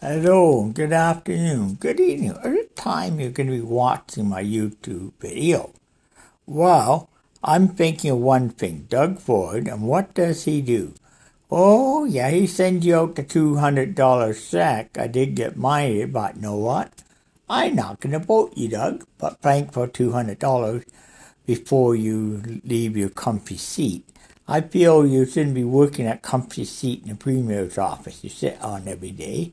Hello, good afternoon, good evening, or the time you're going to be watching my YouTube video. Well, I'm thinking of one thing, Doug Ford, and what does he do? Oh, yeah, he sends you out the $200 check. I did get mine, but know what? I'm not going to vote you, Doug, but thank for $200 before you leave your comfy seat. I feel you shouldn't be working at comfy seat in the Premier's office you sit on every day.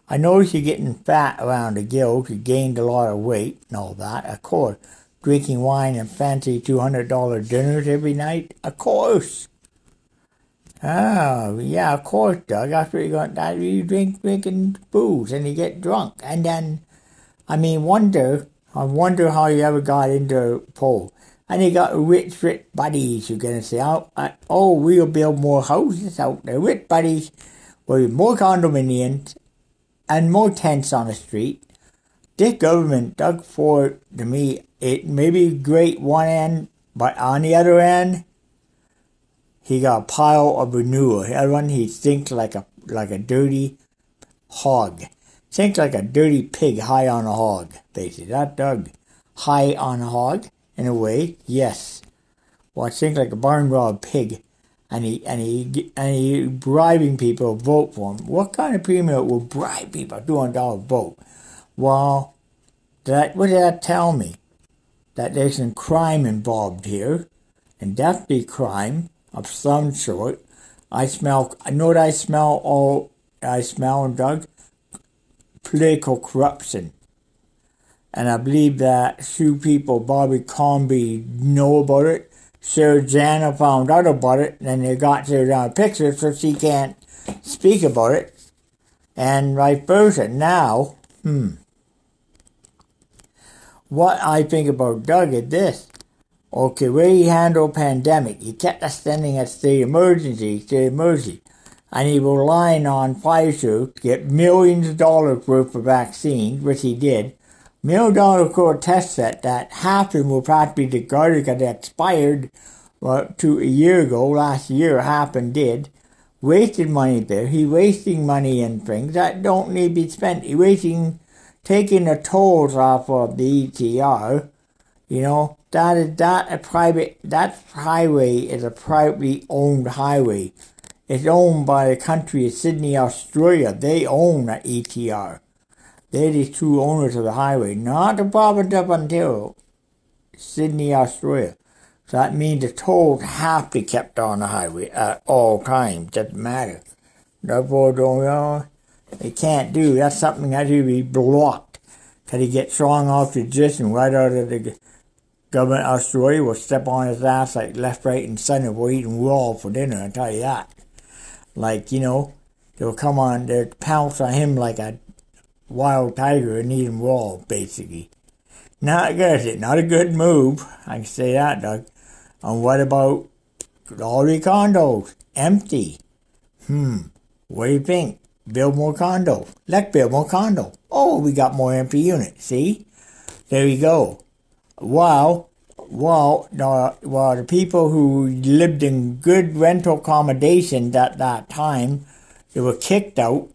I notice you're getting fat around the gills. You gained a lot of weight and all that. Of course. Drinking wine and fancy $200 dinners every night. Of course. Oh, yeah, of course, Doug. That's what you're going to do. You drinking booze and you get drunk. And then, I wonder how you ever got into a poll. And you got rich buddies, you're going to say, oh, we'll build more houses out there. Rich buddies with more condominiums and more tents on the street. This government, Doug Ford, to me, it may be great one end, but on the other end, he got a pile of manure. Everyone, he thinks like a dirty hog. Thinks like a dirty pig high on a hog, basically. That Doug. High on a hog, in a way, yes. Well, I think like a barn robbed pig. And he bribing people to vote for him. What kind of premier will bribe people $200 vote? Well, what did that tell me? That there's some crime involved here, and definitely crime of some sort. I smell, Doug? Political corruption. And I believe that few people, Bobby Combi, know about it. Sarah Jana found out about it, and then they got Sarah Jana pictures so she can't speak about it, and vice versa. Now, what I think about Doug is this. Okay, where he handled pandemic, he kept extending a state of emergency, and he was relying on Pfizer to get millions of dollars worth of vaccines, which he did. $1 million core test set that half of them will probably be discarded because they expired a year ago, last year, half them did. Wasted money there. He wasting money in things that don't need to be spent. He taking the tolls off of the ETR. You know, that highway is a privately owned highway. It's owned by the country of Sydney, Australia. They own the ETR. They're the true owners of the highway, not the province of Ontario, Sydney, Australia. So that means the tolls have to be kept on the highway at all times. Doesn't matter. Therefore, they can't do. That's something that has to be blocked. Because he gets strong off the position right out of the government of Australia will step on his ass like left, right, and center. We're eating raw for dinner, I'll tell you that. Like, they'll come on, they'll pounce on him like a wild tiger and eat him raw, basically. Not good. Not a good move. I can say that, Doug. And what about all the condos? Empty. What do you think? Build more condos. Let's build more condos. Oh, we got more empty units. See? There you go. While the people who lived in good rental accommodations at that time, they were kicked out.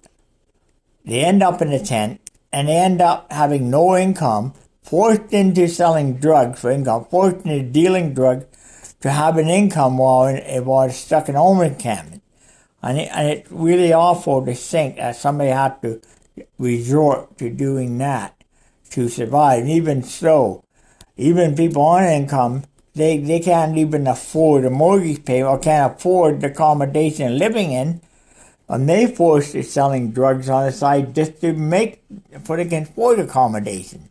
They end up in a tent, and they end up having no income, forced into selling drugs for income, forced into dealing drugs to have an income while stuck in home encampment. And it's really awful to think that somebody had to resort to doing that to survive. Even so, even people on income, they can't even afford a mortgage payment or can't afford the accommodation living in. And they forced to selling drugs on the side just to for they can afford accommodation.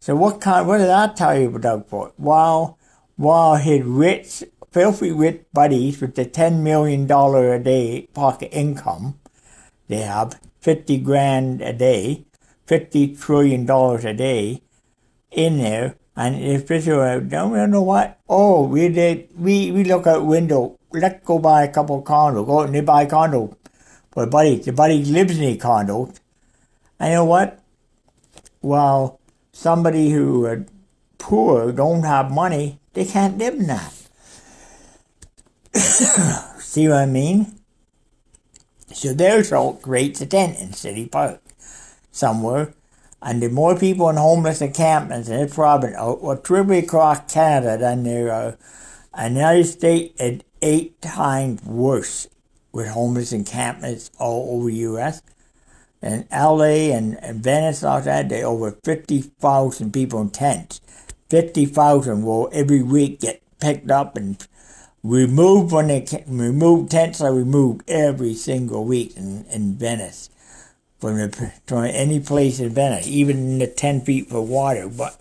So what did that tell you about Doug Ford? While his filthy rich buddies with the $10 million a day pocket income, they have 50 grand a day, $50 trillion a day in there, and if people don't know what, we look out window, let's go buy a couple of condos, go out and they buy condos. But the buddy lives in a condo. And you know what? Well, somebody who are poor, don't have money, they can't live in that. See what I mean? So there's all great attendance in City Park. somewhere. And the more people in homeless encampments in this province are triple across Canada than there are. And the United States is 8 times worse with homeless encampments all over the U.S. In LA and Venice, like that, there are over 50,000 people in tents. 50,000 will every week get picked up and removed when they can. Remove tents are removed every single week in Venice. From any place in Venice, even in the 10 feet for water. But,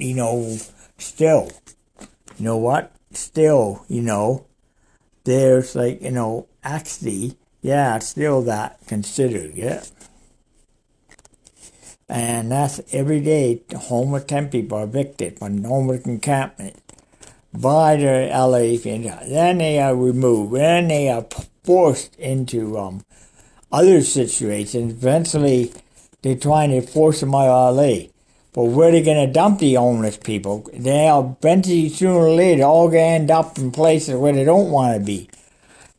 still, you know what? Still, there's like, actually, yeah, it's still that considered, yeah. And that's every day, homeless 10 people are evicted from homeless encampment by the LA. Then they are removed. Then they are forced into other situations. Eventually, they're trying to force them out of LA. But where are they going to dump the homeless people? They'll eventually, sooner or later, all going to end up in places where they don't want to be.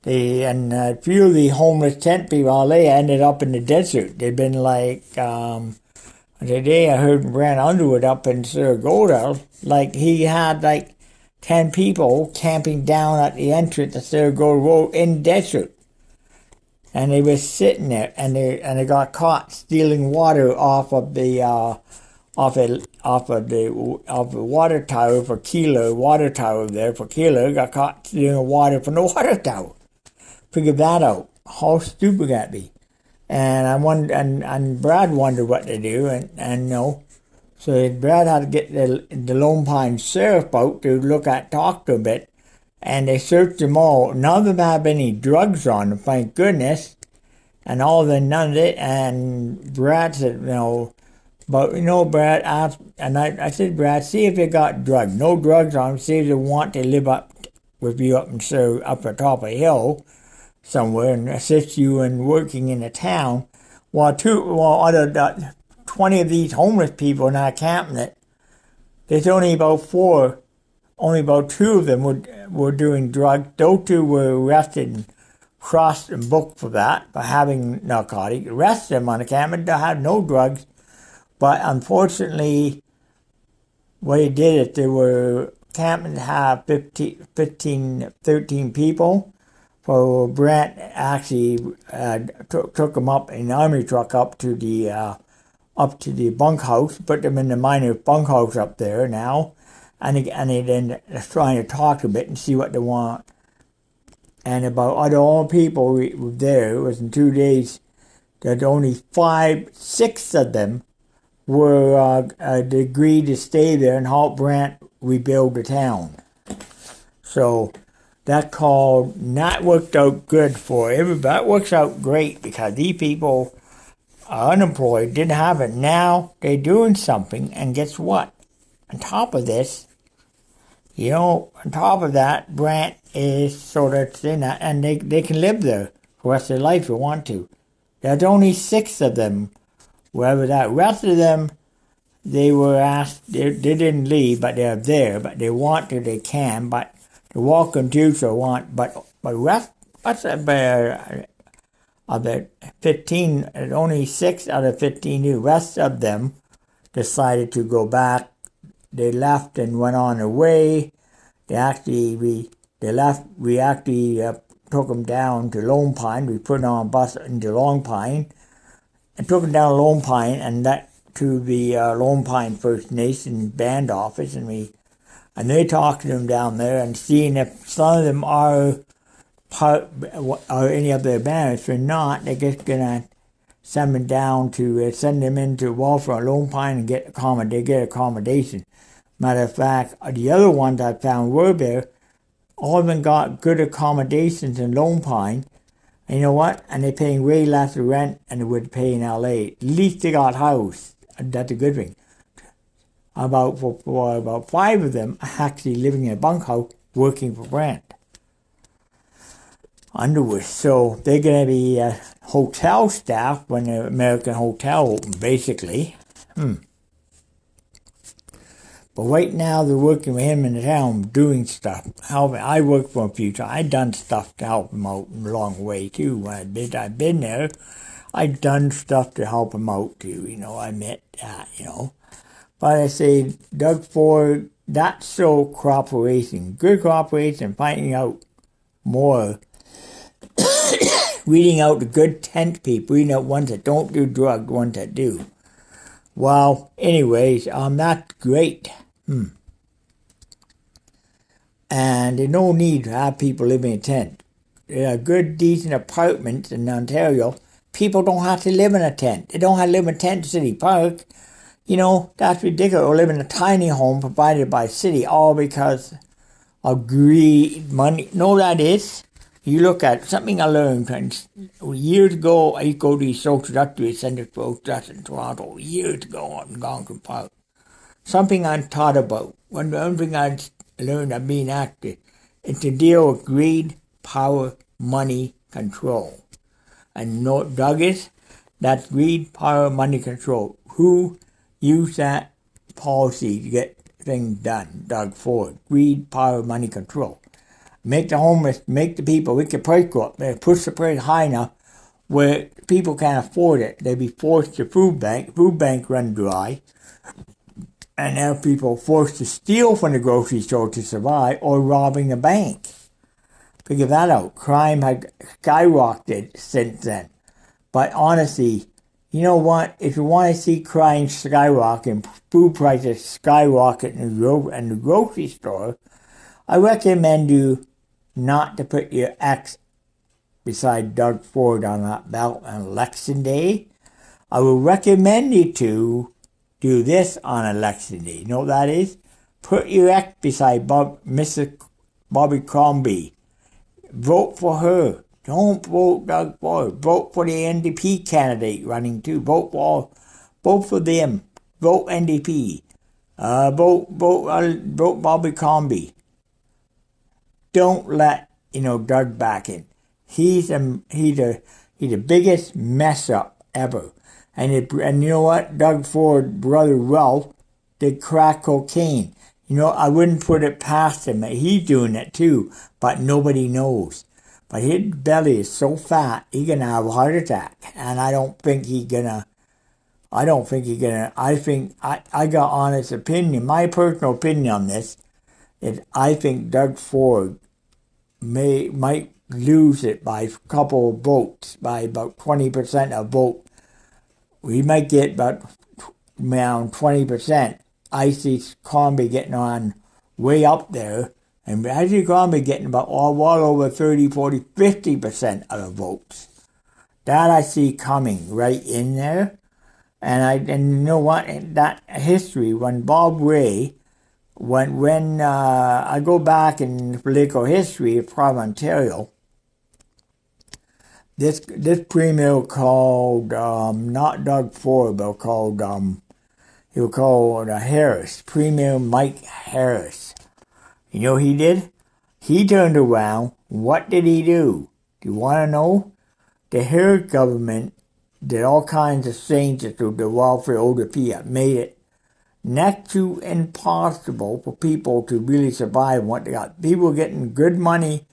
And a few of the homeless tent people in LA ended up in the desert. They've been like, today I heard Brent Underwood up in Sarasota, like he had like 10 people camping down at the entrance to Sarasota Road in the desert. And they were sitting there, and they got caught stealing water off of the water tower for Keeler, water tower there for Keeler. Got caught stealing water from the water tower. Figured that out. How stupid that be? And I wonder, and Brad wondered what to do, and so Brad had to get the Lone Pine Sheriff out to talk to a bit. And they searched them all. None of them have any drugs on them, thank goodness. And all of them, none of it. And Brad said, Brad asked, and I said, Brad, see if they got drugs. No drugs on them. See if they want to live up with you up the top of a hill somewhere and assist you in working in the town. Out of 20 of these homeless people in that encampment, there's only about 4. Only about 2 of them were doing drugs. Those 2 were arrested and crossed and booked for that, for having narcotics. The rest of them on the encampment had no drugs. But unfortunately, what he did is there were encampments have 13 people. So Brent actually took them up in an army truck up to the bunkhouse, put them in the miners' bunkhouse up there now. And they then trying to talk a bit and see what they want. And about all people were there, it was in 2 days, that only 6 of them were agreed to stay there and help Brant rebuild the town. So that worked out good for everybody. That works out great because these people are unemployed, didn't have it. Now they're doing something, and guess what? On top of this, on top of that, Brant is sort of thin, and they can live there for the rest of their life if they want to. There's only 6 of them, wherever that. The rest of them, they were asked, they didn't leave, but they're there, but they want to, they can, but they're welcome to, so want, but rest, what's about 15, only 6 out of 15 the rest of them decided to go back. They left and went on their way. We actually took them down to Lone Pine. We put them on a bus into Lone Pine and took them down to Lone Pine and that to the Lone Pine First Nation band office, and they talked to them down there and seeing if some of them are part or any of their bands. If they're not, they're just gonna send them into Walford or Lone Pine and get accommodation. Matter of fact, the other ones I found were there. All of them got good accommodations in Lone Pine. And you know what? And they're paying way less rent than they would pay in LA. At least they got house. That's a good thing. About 5 of them are actually living in a bunkhouse working for Brant Underwood. So they're going to be hotel staff when the American Hotel opens, basically. But right now they're working with him in the town doing stuff. I worked for him a few times. I done stuff to help him out a long way too. When I've been there, I've done stuff to help him out too, I admit that, But I say, Doug Ford, that's so cooperation, good cooperation, finding out more, weeding out the good tent people, weeding out ones that don't do drugs, ones that do. Well, anyways, that's great. And there's no need to have people live in a tent. There are good, decent apartments in Ontario. People don't have to live in a tent. They don't have to live in a tent in City Park. That's ridiculous. Or live in a tiny home provided by the city, all because of greed, money. No, that is. You look at something I learned years ago. I used to go to the social justice center for justice in Toronto years ago in Algonquin Park. Something I thought about. One thing I learned of being active is to deal with greed, power, money, control. And Doug is, that's greed, power, money, control. Who used that policy to get things done? Doug Ford. Greed, power, money, control. Make the homeless, make the people, we can price go up, push the price high enough where people can't afford it. They'd be forced to food bank run dry, and now people are forced to steal from the grocery store to survive or robbing the bank. Figure that out. Crime had skyrocketed since then. But honestly, you know what? If you want to see crime skyrocket and food prices skyrocket in the grocery store, I recommend you not to put your ex beside Doug Ford on that ballot on election day. I will recommend you to do this on election day. You know what that is? Put your ex beside Mrs. Bobby Combi. Vote for her. Don't vote Doug Ford. Vote for the NDP candidate running too. Vote for them. Vote NDP. Vote Bobby Combi. Don't let Doug back in. He's the biggest mess up ever. And you know what? Doug Ford's brother Ralph did crack cocaine. I wouldn't put it past him. He's doing it too, but nobody knows. But his belly is so fat, he's gonna have a heart attack. And I think I got honest opinion. My personal opinion on this is I think Doug Ford might lose it by a couple of votes, by about 20% of vote. We might get about around 20%. I see combi getting on way up there, and I see combi getting about well over 30, 40, 50% of the votes. That I see coming right in there. And you know what? That history, when Bob Ray, when I go back in political history from Ontario, this premier called, not Doug Ford, but called, he was called Harris, Premier Mike Harris. You know what he did? He turned around. What did he do? Do you want to know? The Harris government did all kinds of changes to the welfare of the people, made it next to impossible for people to really survive what they got. People were getting good money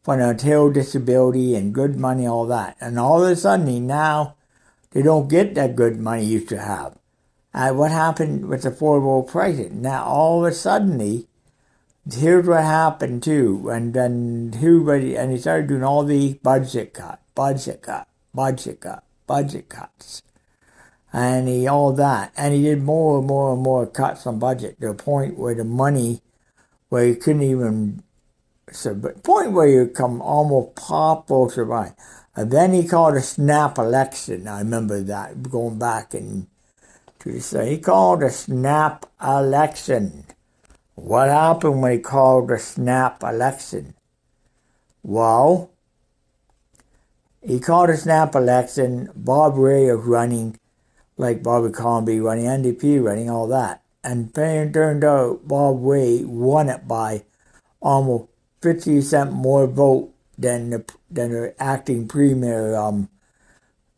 from the Ontario disability and good money, all that. And all of a sudden, now they don't get that good money used to have. What happened with affordable pricing? Now, all of a sudden, here's what happened too. And then he started doing all these budget cuts. And all that. And he did more and more and more cuts on budget to a point where the money, where you couldn't even, point where you come almost possible survive. And then he called a snap election. I remember that, going back to this. He called a snap election. What happened when he called a snap election? Well, he called a snap election. Bob Ray was running, like Bobby Combi running, NDP running, all that. And it turned out Bob Ray won it by almost 50% more vote than the acting premier, and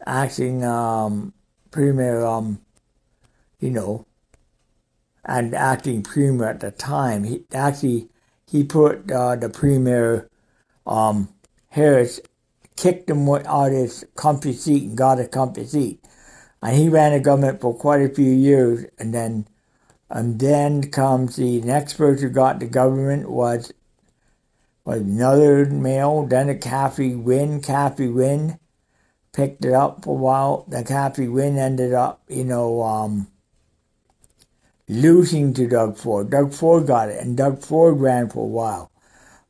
acting premier at the time. He put the premier, Harris, kicked him out of his comfy seat and got a comfy seat. And he ran the government for quite a few years, and then comes the next person who got the government was another male, then a Kathy Wynne. Kathy Wynne picked it up for a while. The Kathy Wynne ended up, losing to Doug Ford. Doug Ford got it, and Doug Ford ran for a while.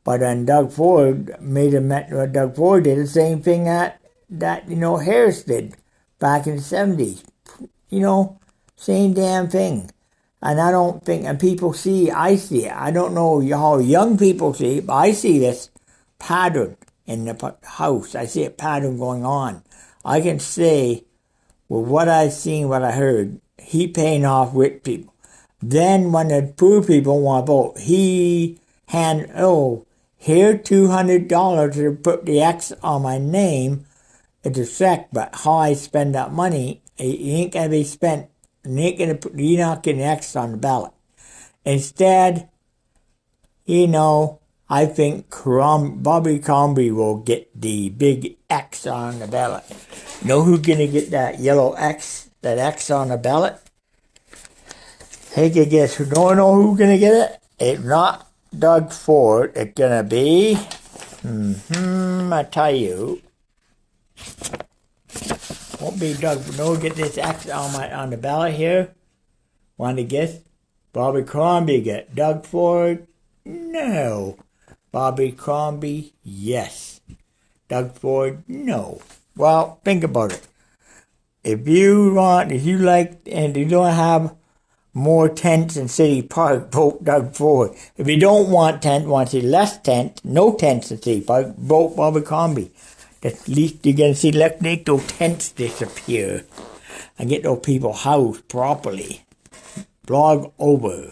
But then Doug Ford Doug Ford did the same thing that Harris did back in the 70s. Same damn thing. And I don't think, and I see it. I don't know how young people see it, but I see this pattern in the house. I see a pattern going on. I can say, with what I've seen, what I heard, he paying off rich people. Then when the poor people want to vote, here $200 to put the X on my name. It's a check, but how I spend that money, it ain't going to be spent. You're not getting X on the ballot. Instead, I think Bobby Combi will get the big X on the ballot. Know who's going to get that yellow X, that X on the ballot? Take a guess. Don't know who's going to get it? It's not Doug Ford. It's going to be, I tell you, won't be Doug. No, get this X on the ballot here. Want to guess? Bobby Crombie get Doug Ford? No. Bobby Crombie? Yes. Doug Ford? No. Well, think about it. If you like, and you don't have more tents in City Park, vote Doug Ford. If you don't want tents, want to see less tents, no tents in City Park, vote Bobby Crombie. At least you're going to see, let's make those tents disappear and get those people housed properly. Blog over.